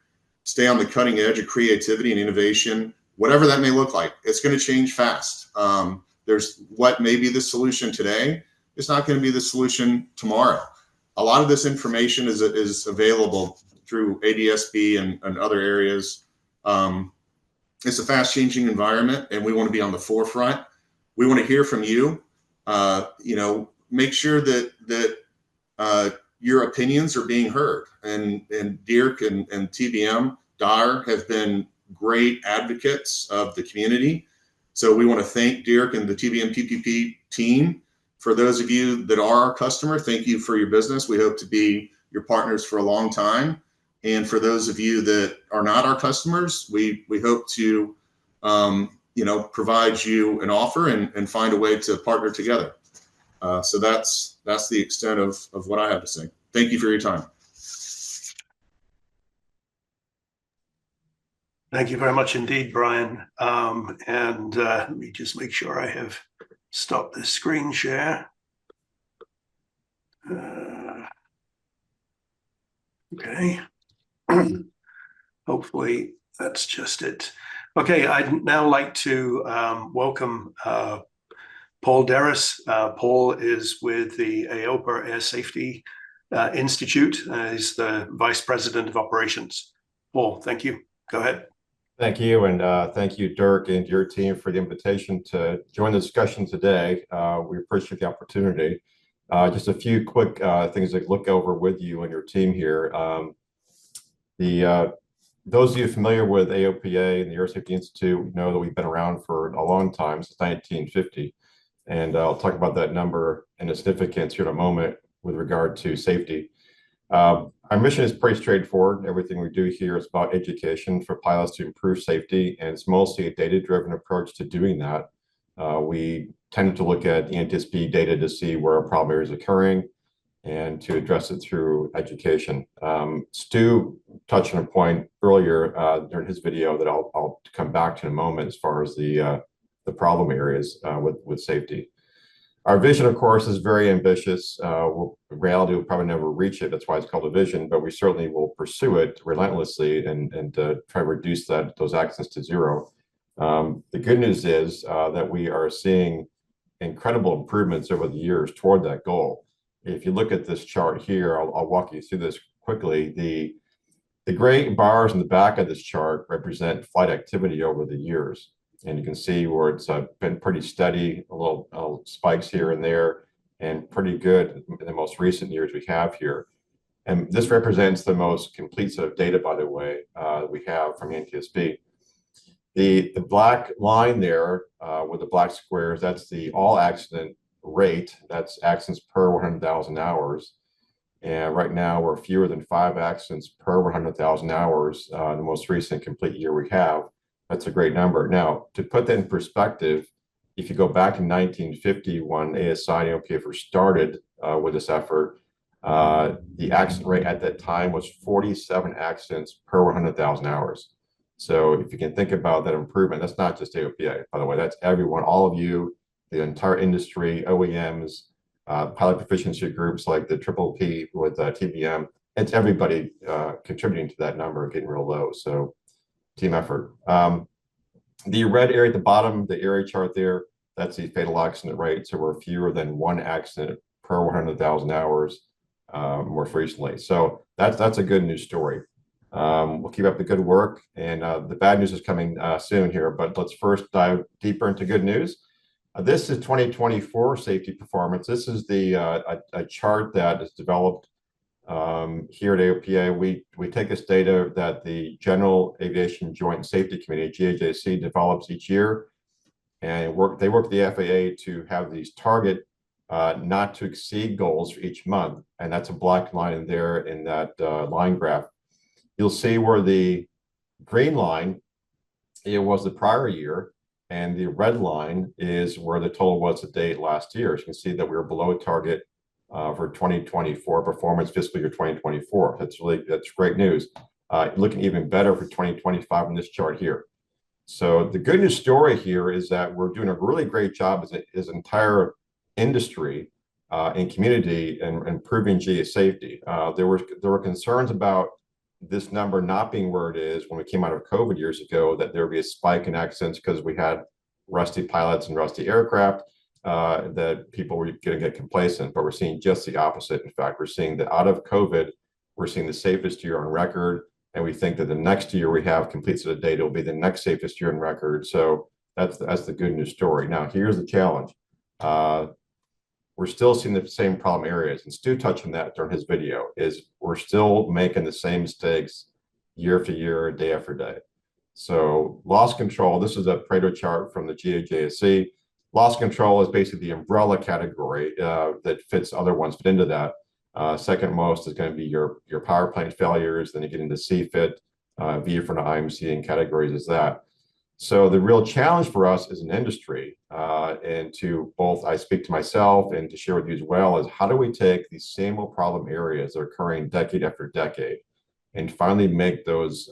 stay on the cutting edge of creativity and innovation, whatever that may look like. It's going to change fast. There's what may be the solution today. It's not going to be the solution tomorrow. A lot of this information is available through ADSB and other areas. It's a fast changing environment, and we want to be on the forefront. We want to hear from you. Make sure that your opinions are being heard. And Dirk and TBM, Dyer have been great advocates of the community. So we want to thank Dirk and the TBM-PPP team. For those of you that are our customer, thank you for your business. We hope to be your partners for a long time. And for those of you that are not our customers, we hope to provide you an offer and find a way to partner together. So that's the extent of what I have to say. Thank you for your time. Thank you very much indeed, Brian. Let me just make sure I have stopped the screen share. Okay. Hopefully that's just it. Okay, I'd now like to welcome Paul Derris. Paul is with the AOPA Air Safety Institute. He's the Vice President of Operations. Paul, thank you. Go ahead. Thank you, and thank you, Dirk, and your team for the invitation to join the discussion today. We appreciate the opportunity. Just a few quick things to look over with you and your team here. Those of you familiar with AOPA and the Air Safety Institute know that we've been around for a long time, since 1950. And I'll talk about that number and its significance here in a moment with regard to safety. Our mission is pretty straightforward. Everything we do here is about education for pilots to improve safety, and it's mostly a data-driven approach to doing that. We tend to look at the NTSB data to see where a problem is occurring and to address it through education. Stu touched on a point earlier during his video that I'll come back to in a moment as far as the problem areas with safety. Our vision, of course, is very ambitious. In reality, we'll probably never reach it. That's why it's called a vision, but we certainly will pursue it relentlessly and try to reduce those accidents to zero. The good news is that we are seeing incredible improvements over the years toward that goal. If you look at this chart here, I'll walk you through this quickly. The gray bars in the back of this chart represent flight activity over the years. And you can see where it's been pretty steady, a little spikes here and there, and pretty good in the most recent years we have here. And this represents the most complete set of data, by the way, we have from NTSB. The black line there with the black squares, that's the all accident rate. That's accidents per 100,000 hours. And right now we're fewer than 5 accidents per 100,000 hours, the most recent complete year we have. That's a great number. Now, to put that in perspective, if you go back in 1950, when ASI and AOPA first started with this effort, the accident rate at that time was 47 accidents per 100,000 hours. So if you can think about that improvement, that's not just AOPA, by the way, that's everyone, all of you, the entire industry, OEMs, pilot proficiency groups like the Triple P with TBM. It's everybody contributing to that number getting real low. So team effort. The red area at the bottom, the area chart there, that's the fatal accident rate. So we're fewer than one accident per 100,000 hours more recently. So that's a good news story. We'll keep up the good work, and the bad news is coming soon here, but let's first dive deeper into good news. This is 2024 safety performance. This is the a chart that is developed here at AOPA. We take this data that the General Aviation Joint Safety Committee, GAJC, develops each year, and they work with the FAA to have these target not to exceed goals for each month, and that's a black line there in that line graph. You'll see where the green line, it was the prior year, and the red line is where the total was to date last year. As you can see that we were below target for 2024 performance, fiscal year 2024. That's great news. Looking even better for 2025 in this chart here. So the good news story here is that we're doing a really great job as an entire industry and community in improving GA safety. There were concerns about this number not being where it is when we came out of COVID years ago, that there would be a spike in accidents because we had rusty pilots and rusty aircraft, that people were going to get complacent, but we're seeing just the opposite. In fact, we're seeing that out of COVID, we're seeing the safest year on record, and we think that the next year we have complete set of data will be the next safest year on record. So that's the good news story. Now, here's the challenge. We're still seeing the same problem areas, and Stu touched on that during his video, is we're still making the same mistakes year after year, day after day. So loss control, this is a Pareto chart from the GAJC. Loss control is basically the umbrella category that fits, other ones fit into that. Second most is going to be your power plant failures, then you get into CFIT, VFR and IMC and categories as that. So the real challenge for us as an industry, and to both, I speak to myself and to share with you as well, is how do we take these same old problem areas that are occurring decade after decade and finally make those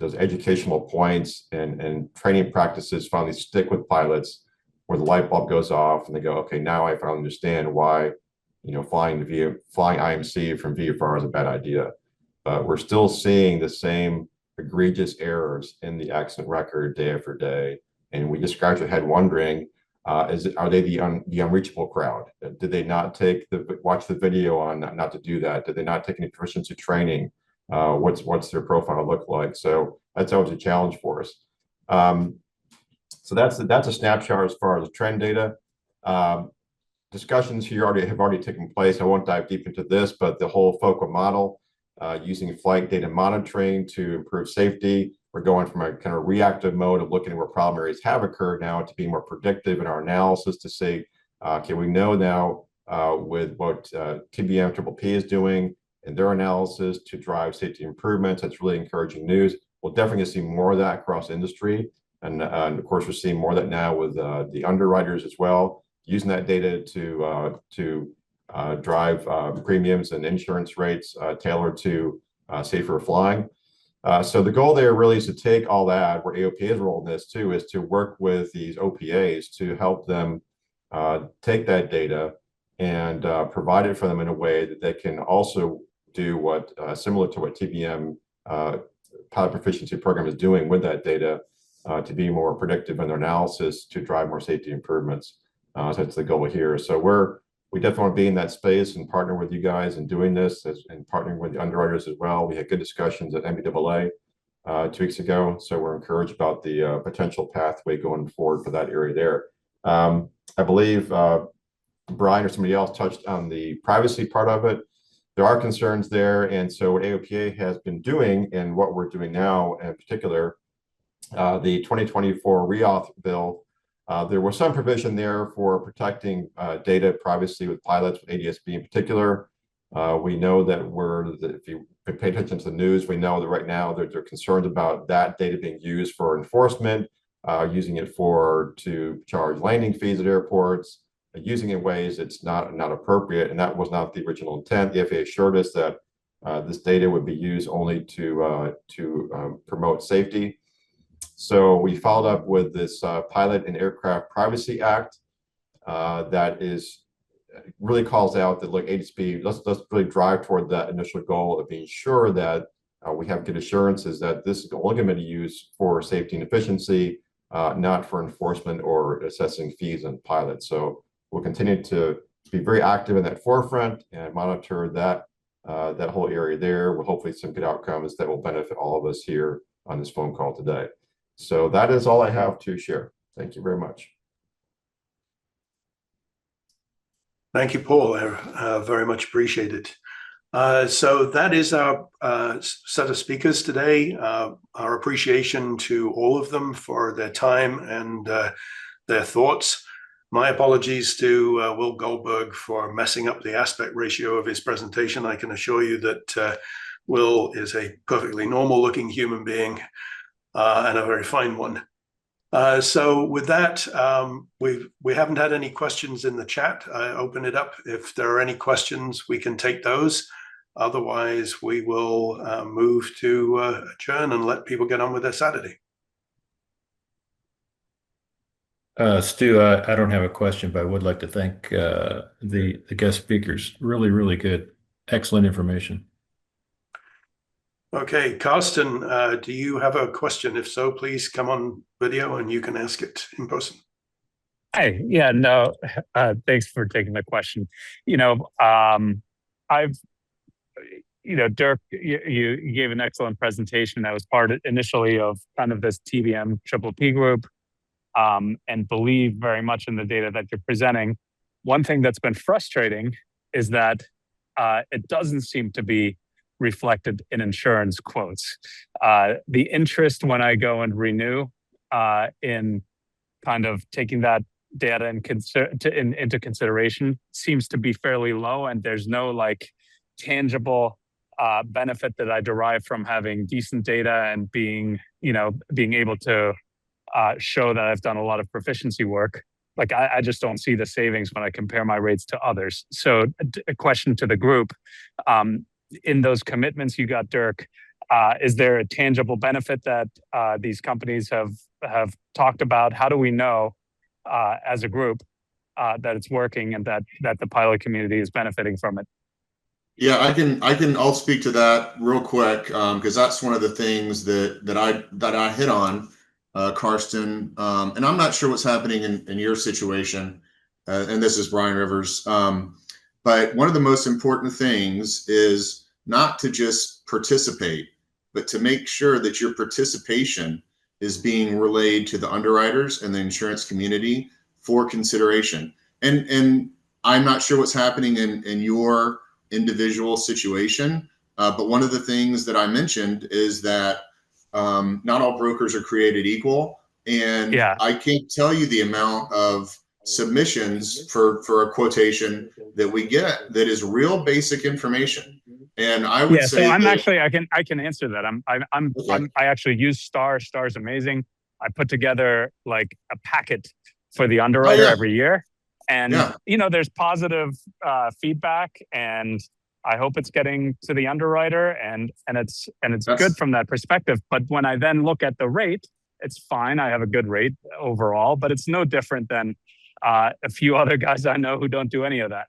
educational points and training practices finally stick with pilots, where the light bulb goes off and they go, okay, now I finally understand why, flying IMC from VFR is a bad idea. But we're still seeing the same egregious errors in the accident record day after day, and we just scratch our head wondering, are they the unreachable crowd? Did they not watch the video on not to do that? Did they not take any proficiency training? What's their profile look like? So that's always a challenge for us. So that's a snapshot as far as the trend data. Discussions here have already taken place. I won't dive deep into this, but the whole FOCA model, using flight data monitoring to improve safety. We're going from a kind of reactive mode of looking at where problem areas have occurred now to be more predictive in our analysis to say, okay, we know now with what TBM-PPP is doing in their analysis to drive safety improvements. That's really encouraging news. We'll definitely see more of that across industry. And of course, we're seeing more of that now with the underwriters as well, using that data to drive premiums and insurance rates tailored to safer flying. So the goal there really is to take all that, where AOPA's role in this too, is to work with these OPAs to help them take that data and provide it for them in a way that they can also do what similar to what TBM pilot proficiency program is doing with that data to be more predictive in their analysis to drive more safety improvements. So that's the goal here. So we definitely want to be in that space and partner with you guys in doing this and partnering with the underwriters as well. We had good discussions at MBAA 2 weeks ago. So we're encouraged about the potential pathway going forward for that area there. I believe Brian or somebody else touched on the privacy part of it. There are concerns there. And so what AOPA has been doing and what we're doing now in particular, the 2024 reauth bill, there was some provision there for protecting data privacy with pilots, with ADS-B in particular. We know that if you pay attention to the news, we know that right now they're concerned about that data being used for enforcement, using it to charge landing fees at airports, using it in ways it's not appropriate, and that was not the original intent. The FAA assured us that this data would be used only to promote safety. So we followed up with this Pilot and Aircraft Privacy Act that really calls out that, look, ADSB, let's really drive toward that initial goal of being sure that we have good assurances that this is only going to be used for safety and efficiency, not for enforcement or assessing fees on pilots. So we'll continue to be very active in that forefront and monitor that whole area there with hopefully some good outcomes that will benefit all of us here on this phone call today. So that is all I have to share. Thank you very much. Thank you, Paul. Very much appreciated. So that is our set of speakers today. Our appreciation to all of them for their time and their thoughts. My apologies to Will Goldberg for messing up the aspect ratio of his presentation. I can assure you that Will is a perfectly normal looking human being and a very fine one. So with that, we haven't had any questions in the chat. I open it up. If there are any questions, we can take those. Otherwise, we will move to adjourn and let people get on with their Saturday. Stu, I don't have a question, but I would like to thank the guest speakers. Really, really good. Excellent information. Okay, Carsten, do you have a question? If so, please come on video and you can ask it in person. Hey, yeah, no, thanks for taking the question. Dirk, you gave an excellent presentation that was part initially of kind of this TBM-PPP group, and believe very much in the data that you're presenting. One thing that's been frustrating is that it doesn't seem to be reflected in insurance quotes. The interest when I go and renew in kind of taking that data into consideration seems to be fairly low, and there's no like tangible benefit that I derive from having decent data and being able to show that I've done a lot of proficiency work. Like I just don't see the savings when I compare my rates to others. So a question to the group, in those commitments you got, Dirk, is there a tangible benefit that these companies have talked about? How do we know as a group that it's working and that the pilot community is benefiting from it? Yeah, I'll speak to that real quick, because that's one of the things that I hit on, Karsten, and I'm not sure what's happening in your situation, and this is Brian Rivers, but one of the most important things is not to just participate, but to make sure that your participation is being relayed to the underwriters and the insurance community for consideration. And I'm not sure what's happening in your individual situation, but one of the things that I mentioned is that not all brokers are created equal, and yeah. I can't tell you the amount of submissions for a quotation that we get that is real basic information. And I would say, so I'm actually I can answer that. I actually use Star. Star's amazing. I put together like a packet for the underwriter every year, and there's positive feedback, and I hope it's getting to the underwriter, and it's good from that perspective. But when I then look at the rate, it's fine. I have a good rate overall, but it's no different than a few other guys I know who don't do any of that.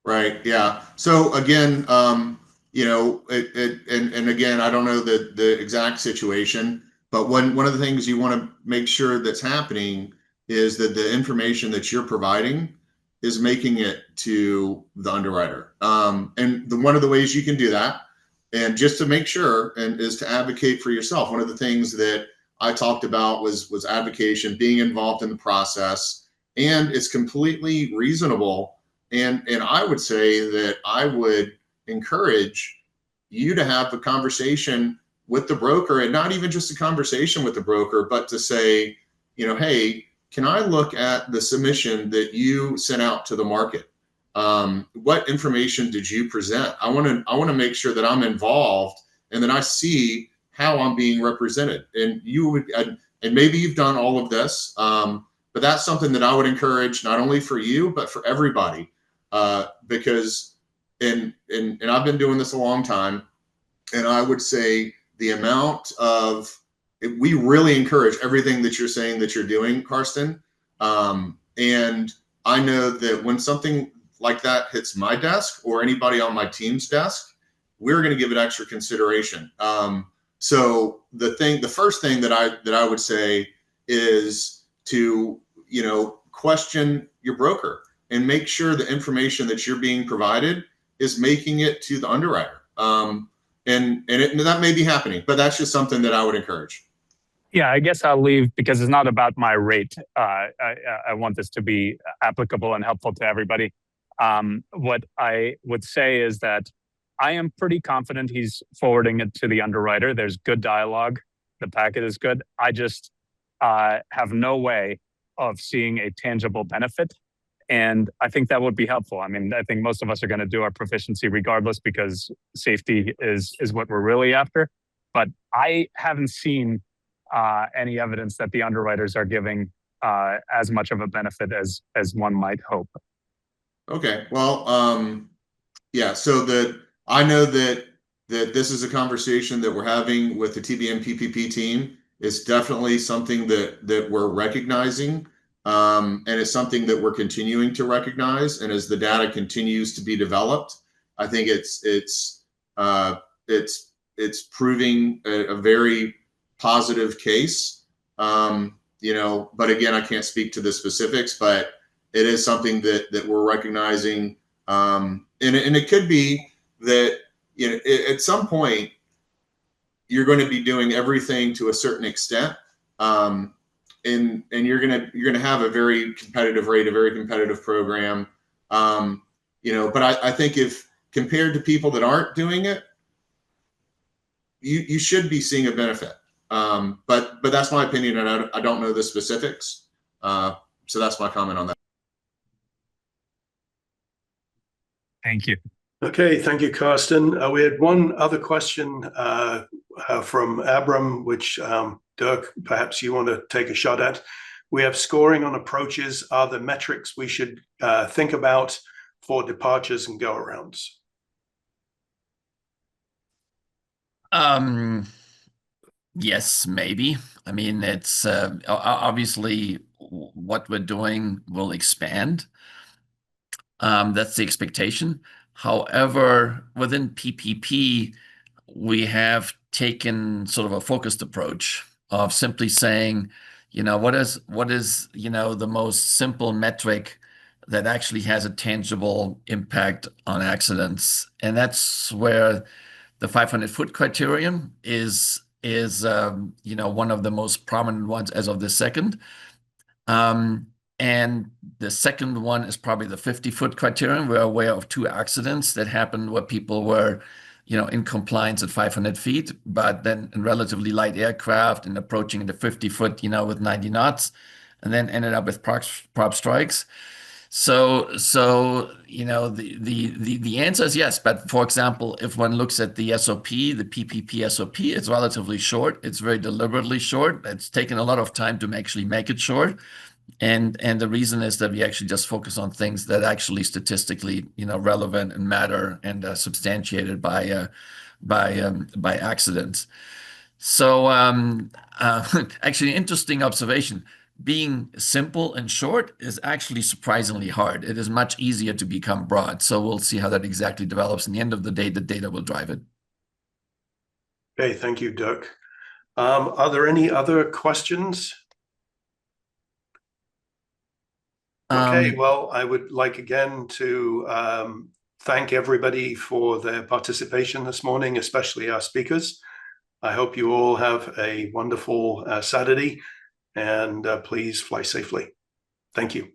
Right. Yeah. So again, and again, I don't know the exact situation, but one of the things you want to make sure that's happening is that the information that you're providing is making it to the underwriter. And one of the ways you can do that, and just to make sure, and is to advocate for yourself. One of the things that I talked about was advocation, being involved in the process, and it's completely reasonable. And I would say that I would encourage you to have a conversation with the broker, and not even just a conversation with the broker, but to say, hey, can I look at the submission that you sent out to the market? What information did you present? I want to make sure that I'm involved and that I see how I'm being represented. And And maybe you've done all of this, but that's something that I would encourage not only for you, but for everybody, because and I've been doing this a long time, and I would say the amount of, we really encourage everything that you're saying that you're doing, Karsten. And I know that when something like that hits my desk or anybody on my team's desk, we're going to give it extra consideration. So the first thing that I would say is to, question your broker and make sure the information that you're being provided is making it to the underwriter. And that may be happening, but that's just something that I would encourage. Yeah, I guess I'll leave because it's not about my rate. I want this to be applicable and helpful to everybody. What I would say is that I am pretty confident he's forwarding it to the underwriter. There's good dialogue. The packet is good. I just have no way of seeing a tangible benefit. And I think that would be helpful. I mean, I think most of us are going to do our proficiency regardless because safety is what we're really after. But I haven't seen any evidence that the underwriters are giving as much of a benefit as one might hope. Okay, well, yeah. So I know that this is a conversation that we're having with the TBM-PPP team. It's definitely something that we're recognizing, and it's something that we're continuing to recognize. And as the data continues to be developed, I think it's proving a very positive case. But again, I can't speak to the specifics, but it is something that we're recognizing. And it could be that, at some point you're going to be doing everything to a certain extent. And you're going to have a very competitive rate, a very competitive program. But I think if compared to people that aren't doing it, you should be seeing a benefit. But that's my opinion, and I don't know the specifics. So that's my comment on that. Thank you. Okay, thank you, Karsten. We had one other question from Abram, which Dirk, perhaps you want to take a shot at. We have scoring on approaches. Are there metrics we should think about for departures and go-arounds? Yes, maybe. I mean, it's obviously what we're doing will expand. That's the expectation. However, within PPP, we have taken sort of a focused approach of simply saying, what is the most simple metric that actually has a tangible impact on accidents, and that's where the 500-foot criterion is one of the most prominent ones as of the second. And the second one is probably the 50-foot criterion. We're aware of 2 accidents that happened where people were, in compliance at 500 feet, but then in relatively light aircraft and approaching the 50-foot, with 90 knots, and then ended up with prop strikes. So the answer is yes. But for example, if one looks at the SOP, the PPP SOP, it's relatively short. It's very deliberately short. It's taken a lot of time to actually make it short. And the reason is that we actually just focus on things that actually statistically, relevant and matter and substantiated by accidents. So actually, interesting observation. Being simple and short is actually surprisingly hard. It is much easier to become broad. So we'll see how that exactly develops. In the end of the day, the data will drive it. Okay, thank you, Dirk. Are there any other questions? Okay, well, I would like again to thank everybody for their participation this morning, especially our speakers. I hope you all have a wonderful Saturday, and please fly safely. Thank you.